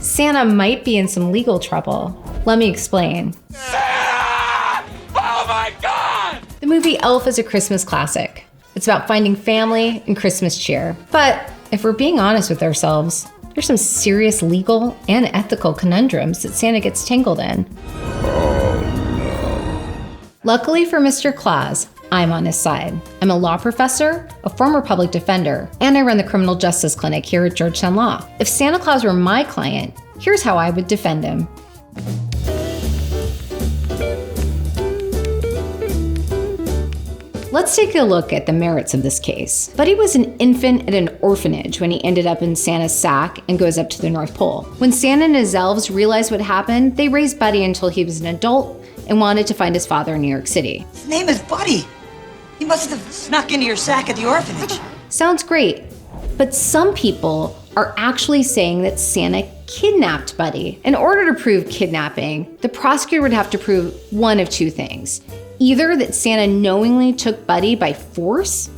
Santa might be in some legal trouble. Let me explain. Santa! Oh my God! The movie Elf is a Christmas classic. It's about finding family and Christmas cheer. But if we're being honest with ourselves, there's some serious legal and ethical conundrums that Santa gets tangled in. Luckily for Mr. Claus, I'm on his side. I'm a law professor, a former public defender, and I run the criminal justice clinic here at Georgetown Law. If Santa Claus were my client, here's how I would defend him. Let's take a look at the merits of this case. Buddy was an infant at an orphanage when he ended up in Santa's sack and goes up to the North Pole. When Santa and his elves realized what happened, they raised Buddy until he was an adult and wanted to find his father in New York City. His name is Buddy. He must have snuck into your sack at the orphanage. Sounds great, but some people are actually saying that Santa kidnapped Buddy. In order to prove kidnapping, the prosecutor would have to prove one of two things. Either that Santa knowingly took Buddy by force,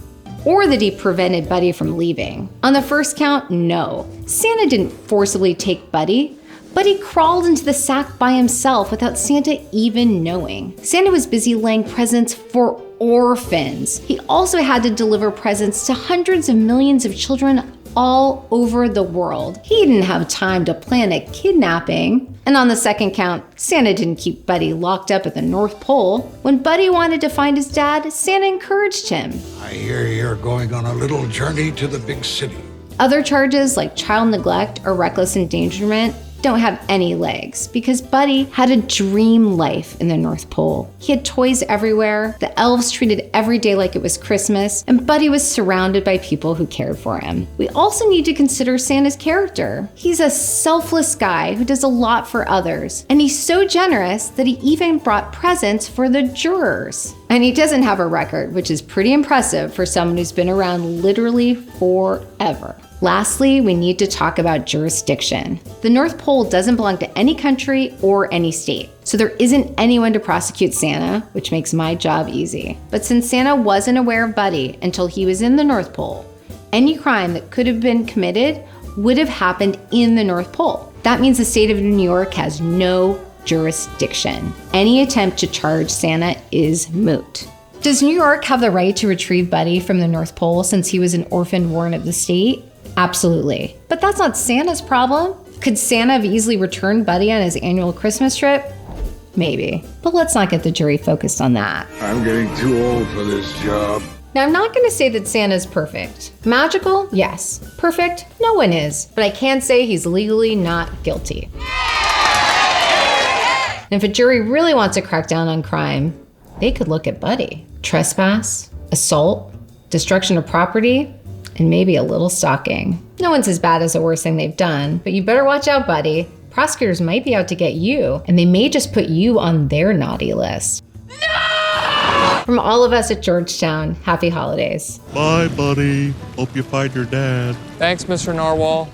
or that he prevented Buddy from leaving. On the first count, no. Santa didn't forcibly take Buddy. Buddy crawled into the sack by himself without Santa even knowing. Santa was busy laying presents for orphans. He also had to deliver presents to hundreds of millions of children all over the world. He didn't have time to plan a kidnapping. And on the second count, Santa didn't keep Buddy locked up at the North Pole. When Buddy wanted to find his dad, Santa encouraged him. I hear you're going on a little journey to the big city. Other charges like child neglect or reckless endangerment don't have any legs because Buddy had a dream life in the North Pole. He had toys everywhere, the elves treated every day like it was Christmas, and Buddy was surrounded by people who cared for him. We also need to consider Santa's character. He's a selfless guy who does a lot for others, and he's so generous that he even brought presents for the jurors. And he doesn't have a record, which is pretty impressive for someone who's been around literally forever. Lastly, we need to talk about jurisdiction. The North Pole doesn't belong to any country or any state, so there isn't anyone to prosecute Santa, which makes my job easy. But since Santa wasn't aware of Buddy until he was in the North Pole, any crime that could have been committed would have happened in the North Pole. That means the state of New York has no jurisdiction. Any attempt to charge Santa is moot. Does New York have the right to retrieve Buddy from the North Pole since he was an orphan born of the state? Absolutely. But that's not Santa's problem. Could Santa have easily returned Buddy on his annual Christmas trip? Maybe. But let's not get the jury focused on that. I'm getting too old for this job. Now, I'm not going to say that Santa's perfect. Magical? Yes. Perfect? No one is. But I can say he's legally not guilty. And if a jury really wants to crack down on crime, they could look at Buddy. Trespass, assault, destruction of property, and maybe a little stalking. No one's as bad as the worst thing they've done, but you better watch out, Buddy. Prosecutors might be out to get you, and they may just put you on their naughty list. No! From all of us at Georgetown, happy holidays. Bye, buddy. Hope you find your dad. Thanks, Mr. Narwhal.